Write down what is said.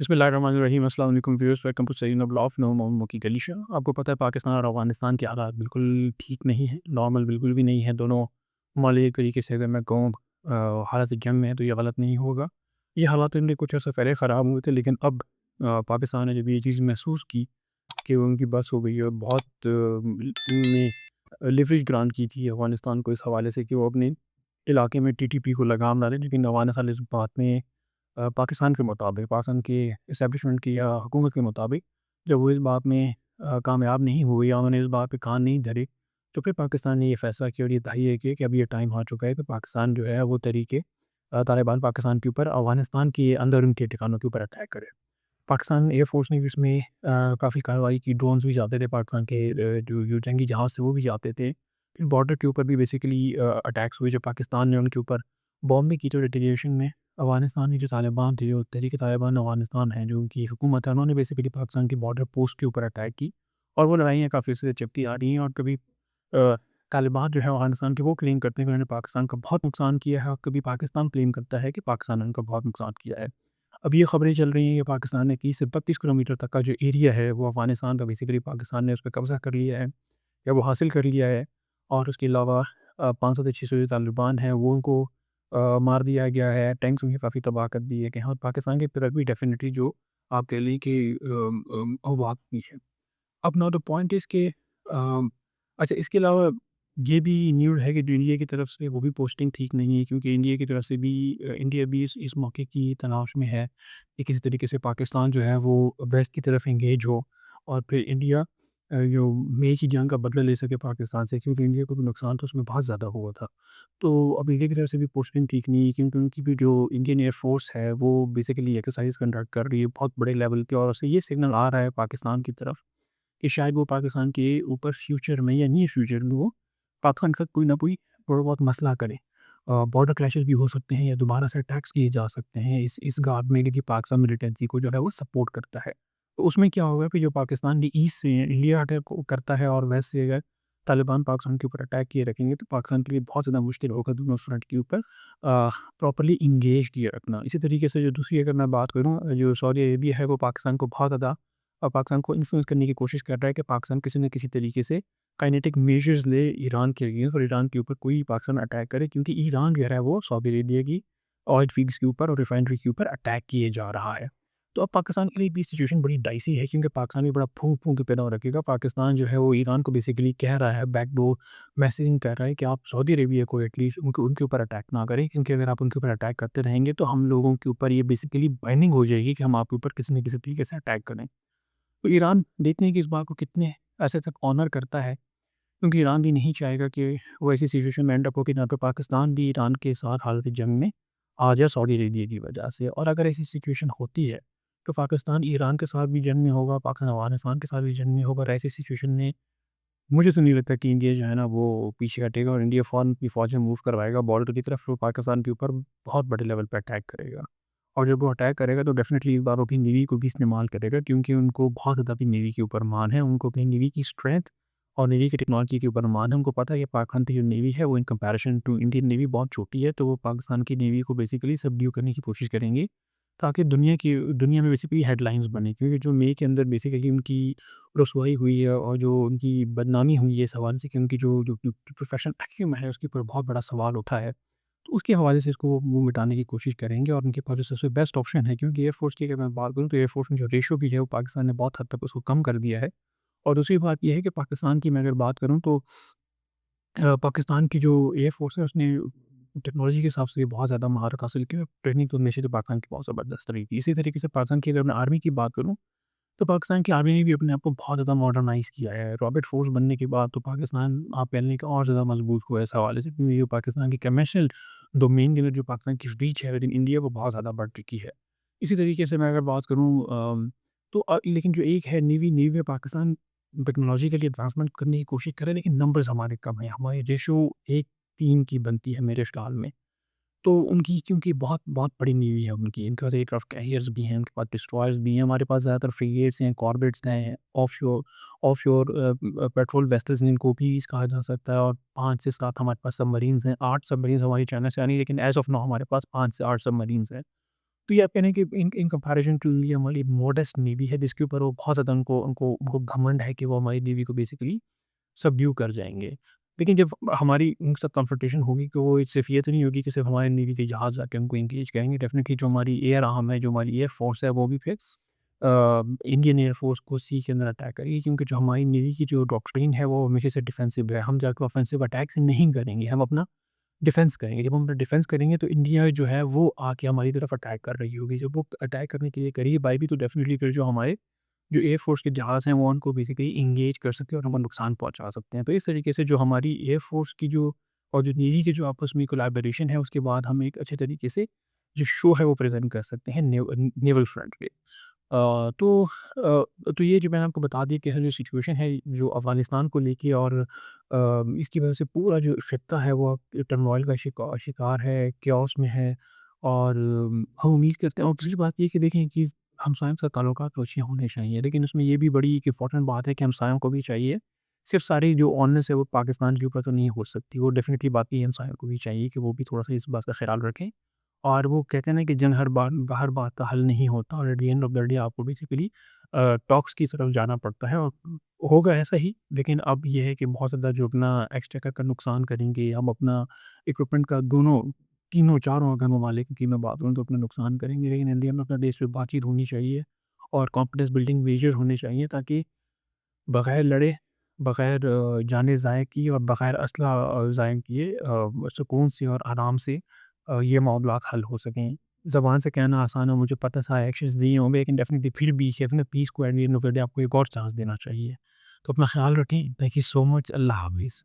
बिस्मिल्लाहिर्रहमानिर्रहीम। अस्सलाम वालेकुम व्यूअर्स, वेलकम टू सईद नबल ऑफ नो मोहम्मद की गलीशा। आपको पता है पाकिस्तान और अफ़गानिस्तान के हालात बिल्कुल ठीक नहीं है, नॉर्मल बिल्कुल भी नहीं है। दोनों ममालिक एक तरीके से अगर मैं कहूँ हालत जंग में है तो ये गलत नहीं होगा। ये हालात इनके कुछ अर्सा पहले ख़राब हुए थे, लेकिन अब पाकिस्तान ने जब ये चीज़ महसूस की कि उनकी बस हो गई है और बहुत ने लिवरेज ग्रांट की थी अफ़गानिस्तान को इस हवाले से कि वो अपने इलाके में टीटीपी को लगाम डालें, लेकिन अफ़गानिस्तान इस बात में पाकिस्तान के मुताबिक, पाकिस्तान के इस्टेब्लिशमेंट की या हुकूमत के मुताबिक जब वो इस बात में कामयाब नहीं हुई या उन्होंने इस बात पे कान नहीं धरे, तो फिर पाकिस्तान ने ये फ़ैसला किया और ये तहैया किया कि अब ये टाइम आ चुका है कि पाकिस्तान जो है वो तरीके तालिबान पाकिस्तान के ऊपर अफ़गानिस्तान के अंदर उनके ठिकानों के ऊपर अटैक करे। पाकिस्तान एयर फ़ोर्स ने भी इसमें काफ़ी कार्रवाई की, ड्रोन्स भी जाते थे पाकिस्तान के जो जंगी जहाज़ थे वो भी जाते थे। फिर बॉर्डर के ऊपर भी बेसिकली अटैक्स हुए जब पाकिस्तान ने उनके ऊपर बॉम्बिंग की, तो रिटेलिएशन में अफ़गानिस्तानी जो तालिबान थे, जो तहरीक-ए-तालिबान अफ़गानिस्तान है, जो उनकी हुकूमत है, उन्होंने बेसिकली पाकिस्तान की बॉर्डर पोस्ट के ऊपर अटैक की और वो लड़ाइयाँ काफ़ी अर्से से चलती आ रही हैं। और कभी तालिबान जो है अफ़गानिस्तान के वो क्लेम करते हैं कि उन्होंने पाकिस्तान का बहुत नुकसान किया है और कभी पाकिस्तान क्लेम करता है कि पाकिस्तान ने उनका बहुत नुकसान किया है। अब ये खबरें चल रही हैं कि पाकिस्तान ने 30 से 32 किलोमीटर तक का जो एरिया है वो अफ़गानिस्तान का बेसिकली पाकिस्तान ने उस पे कब्ज़ा कर लिया है या वो हासिल कर लिया है। और उसके अलावा 500 से 600 जो तालिबान हैं वो उनको मार दिया गया है, टैंक्स उनके काफ़ी तबाह कर दिए गए हैं और पाकिस्तान की तरफ भी डेफ़िनिटली जो आप कह लें कि अवाक भी है। अब नाउ द पॉइंट इज़ कि अच्छा, इसके अलावा ये भी न्यूज़ है कि जो इंडिया की तरफ से वो भी पोस्टिंग ठीक नहीं है, क्योंकि इंडिया की तरफ से भी इंडिया भी इस मौके की तलाश में है कि किसी तरीके से पाकिस्तान जो है वो वेस्ट की तरफ एंगेज हो और फिर इंडिया जो मई की जंग का बदला ले सके पाकिस्तान से, क्योंकि इंडिया को भी नुकसान तो उसमें बहुत ज़्यादा हुआ था। तो अब इंडिया की तरफ से भी पोस्टिंग ठीक नहीं है, क्योंकि उनकी भी जो इंडियन एयर फ़ोर्स है वो बेसिकली एक्सरसाइज़ कंडक्ट कर रही है बहुत बड़े लेवल पे और उससे ये सिग्नल आ रहा है पाकिस्तान की तरफ कि शायद वो पाकिस्तान के ऊपर फ्यूचर में या नियर फ्यूचर में वो पाकिस्तान के साथ कोई ना कोई थोड़ा बहुत मसला करे। बॉर्डर क्लैशेस भी हो सकते हैं या दोबारा से अटैक्स किए जा सकते हैं इस गार्ड में, क्योंकि पाकिस्तान मिलिटेंसी को जो है वो सपोर्ट करता है। तो उसमें क्या होगा कि जो पाकिस्तान की ईस्ट से इंडिया अटैक को करता है और वेस्ट से अगर तालिबान पाकिस्तान के ऊपर अटैक किए रखेंगे तो पाकिस्तान के लिए बहुत ज़्यादा मुश्किल होगा दोनों फ्रंट के ऊपर प्रॉपर्ली इंगेज्ड ये रखना। इसी तरीके से जो दूसरी अगर मैं बात करूँ, जो सऊदी अरेबिया है वो पाकिस्तान को बहुत ज़्यादा पाकिस्तान को इन्फ्लुएंस करने की कोशिश कर रहा है कि पाकिस्तान किसी न किसी तरीके से काइनेटिक मेजर्स ले ईरान के अगेंस्ट और ईरान के ऊपर कोई पाकिस्तान अटैक करे, क्योंकि ईरान जो है वो सऊदी अरेबिया की ऑयल फील्ड्स के ऊपर और रिफाइनरी के ऊपर अटैक किए जा रहा है। तो अब पाकिस्तान के लिए भी सिचुएशन बड़ी डाइसी है, क्योंकि पाकिस्तान भी बड़ा फूंक-फूंक के पैदा हो रखेगा। पाकिस्तान जो है वो ईरान को बेसिकली कह रहा है, बैकडोर मैसेजिंग कर रहा है कि आप सऊदी अरेबिया को एटलीस्ट उनके उनके ऊपर अटैक ना करें, क्योंकि अगर आप उनके ऊपर अटैक करते रहेंगे तो हम लोगों के ऊपर ये बेसिकली बाइंडिंग हो जाएगी कि हम आपके ऊपर किसी न किसी तरीके से अटैक करें। तो ईरान देखते हैं कि इस बात को कितने ऐसे तक ऑनर करता है, क्योंकि ईरान भी नहीं चाहेगा कि वो ऐसी सिचुएशन में एंड अप हो कि ना तो पाकिस्तान भी ईरान के साथ हालत जंग में आ जाए सऊदी अरेबिया की वजह से। और अगर ऐसी सिचुएशन होती है तो पाकिस्तान ईरान के साथ भी जंग में होगा, पाकिस्तान अफ़गानिस्तान के साथ भी जंग में होगा और ऐसी सिचुएशन में मुझे तो नहीं लगता कि इंडिया जो है ना वो पीछे हटेगा और इंडिया फ़ौरन अपनी फ़ौजें मूव करवाएगा बॉर्डर की तरफ, वो पाकिस्तान के ऊपर बहुत बड़े लेवल पे अटैक करेगा। और जब वो अटैक करेगा तो डेफ़िनेटली इस बार वो अपनी नेवी को भी इस्तेमाल करेगा, क्योंकि उनको बहुत ज़्यादा अपनी नेवी के ऊपर मान है। उनको अपनी नेवी की स्ट्रेंथ और नेवी की टेक्नोलॉजी के ऊपर मान है। उनको पता है कि पाकिस्तान की जो नेवी है वो इन कंपैरिज़न टू इंडियन नेवी बहुत छोटी है, तो वो पाकिस्तान की नेवी को बेसिकली सबड्यू करने की कोशिश करेंगे, ताकि दुनिया में बेसिकली हेडलाइन्स बने, क्योंकि जो मई के अंदर बेसिकली उनकी रुसवाई हुई है और जो उनकी बदनामी हुई है इस हवाले से कि उनकी जो प्रोफ़ेशनल एक्यूम है उसके ऊपर बहुत बड़ा सवाल उठा है। तो उसके हवाले से इसको वो मिटाने की कोशिश करेंगे और उनके पास जो सबसे बेस्ट ऑप्शन है, क्योंकि एयरफ़ोर्स की अगर मैं बात करूँ तो एयरफ़ोर्स में जो रेशियो भी है वो पाकिस्तान ने बहुत हद तक उसको कम कर दिया है। और दूसरी बात ये है कि पाकिस्तान की मैं अगर बात करूँ तो पाकिस्तान की जो एयरफ़ोर्स है उसने टेक्नोलॉजी के हिसाब से भी बहुत ज़्यादा महारत हासिल की है। ट्रेनिंग तो हमेशा से पाकिस्तान की बहुत ज़बरदस्त रही थी। इसी तरीके से पाकिस्तान की अगर मैं आर्मी की बात करूँ तो पाकिस्तान की आर्मी ने भी अपने आप को बहुत ज़्यादा मॉडर्नाइज़ किया है। रॉबर्ट फोर्स बनने के बाद तो पाकिस्तान आप कह लें कि और ज़्यादा मजबूत हुआ है इस हवाले से, क्योंकि ये पाकिस्तान की कमर्शियल डोमेन के अंदर जो पाकिस्तान की रीच है विद इन इंडिया वो बहुत ज़्यादा बढ़ चुकी है। इसी तरीके से मैं अगर बात करूँ तो लेकिन जो एक है नेवी में पाकिस्तान टेक्नोलॉजिकली एडवांसमेंट करने की कोशिश करे, लेकिन नंबर्स हमारे कम हैं। हमारी रेशियो 1:3 की बनती है मेरे ख़्याल में। तो उनकी क्योंकि बहुत बहुत बड़ी नेवी है उनकी, इनके पास एयरक्राफ्ट कैरियर्स भी हैं, उनके पास डिस्ट्रॉयर्स भी हैं, हमारे पास ज़्यादातर फ्रिगेट्स हैं, कॉर्वेट्स हैं, ऑफशोर पेट्रोल वेसल्स जिनको भी कहा जा सकता है, और 5 से 7 हमारे पास सबमरीन्स हैं, 8 सबमरीन्स हमारी चाइना से आनी है, लेकिन एज़ ऑफ नाउ हमारे पास 5 से 8 सबमरीन्स हैं। तो ये आप कह रहे हैं कि इन इन कंपैरिज़न टू ये हमारी मॉडेस्ट नेवी है जिसके ऊपर वो बहुत ज़्यादा उनको घमंड है कि वो हमारी नेवी को बेसिकली सबड्यू कर जाएँगे। लेकिन जब हमारी उनके साथ कन्फ्रंटेशन होगी तो वो सिर्फ़ ये तो नहीं होगी कि सिर्फ़ हमारे नेवी के जहाज़ आके उनको एंगेज करेंगे। डेफ़िनेटली जो हमारी एयर आर्म है, जो हमारी एयर फ़ोर्स है, वो भी फिर इंडियन एयर फ़ोर्स को सी के अंदर अटैक करेगी, क्योंकि जो हमारी नेवी की जो डॉक्ट्रिन है वो हमेशा से डिफेंसिव है। हम जाके ऑफ़ेंसिव अटैक्स नहीं करेंगे, हम अपना डिफेंस करेंगे। जब हम अपना डिफेंस करेंगे तो इंडिया जो है वो आके हमारी तरफ अटैक कर रही होगी। जब वो अटैक करने के लिए करीब आएगी तो डेफ़िनेटली फिर जो हमारे जो एयर फ़ोर्स के जहाज़ हैं वो उनको बेसिकली एंगेज कर सकते हैं और हमें नुकसान पहुँचा सकते हैं। तो इस तरीके से जो हमारी एयर फ़ोर्स की जो और जो नेवी की जो आपस में कोलैबोरेशन है, उसके बाद हम एक अच्छे तरीके से जो शो है वो प्रेज़ेंट कर सकते हैं नेवल फ्रंट पे। तो ये जो मैंने आपको बता दिया कि जो सिचुएशन है जो अफ़गानिस्तान को लेके और इसकी वज़ह से पूरा जो ख़ित्ता है वो टर्मॉइल का शिकार है, chaos में है। और हम उम्मीद करते हैं, और दूसरी बात ये है कि देखें कि हमसायों के साथ ताल्लुकात तो अच्छे होने चाहिए, लेकिन उसमें ये भी बड़ी एक इम्पोर्टेंट बात है कि हमसायों को भी चाहिए, सिर्फ़ सारी जो ऑनेस है वो पाकिस्तान के ऊपर तो नहीं हो सकती। वो डेफ़िनिटली बाकी हमसायों को भी चाहिए कि वो भी थोड़ा-सा इस बात का ख़्याल रखें। और वो कहते हैं ना कि जंग हर बात का हल नहीं होता, और at the end of the day आपको बेसिकली टॉक्स की तरफ जाना पड़ता है, और होगा ऐसा ही। लेकिन अब ये है कि बहुत ज़्यादा जो अपना एक्सचेकर का नुकसान करेंगे, हम अपना इक्विपमेंट का दोनों, तीनों, चारों अगर ममालिक की मैं बात करूँ तो अपना नुकसान करेंगे, लेकिन इंडिया में अपना देश पे बातचीत होनी चाहिए और कॉन्फिडेंस बिल्डिंग मेजर होने चाहिए, ताकि बगैर लड़े, बगैर जानें ज़ाया किए और बगैर असला ज़ाया किए सुकून से और आराम से ये मामलात हल हो सकें। ज़बान से कहना आसान है, मुझे पता है एक्शंस दिए होंगे, लेकिन डेफ़िनिटली फिर भी कहते हैं ना, पीस को at the end of the day आपको एक और चांस देना चाहिए। तो अपना ख़्याल रखें। Thank you so much. अल्लाह हाफ़िज़।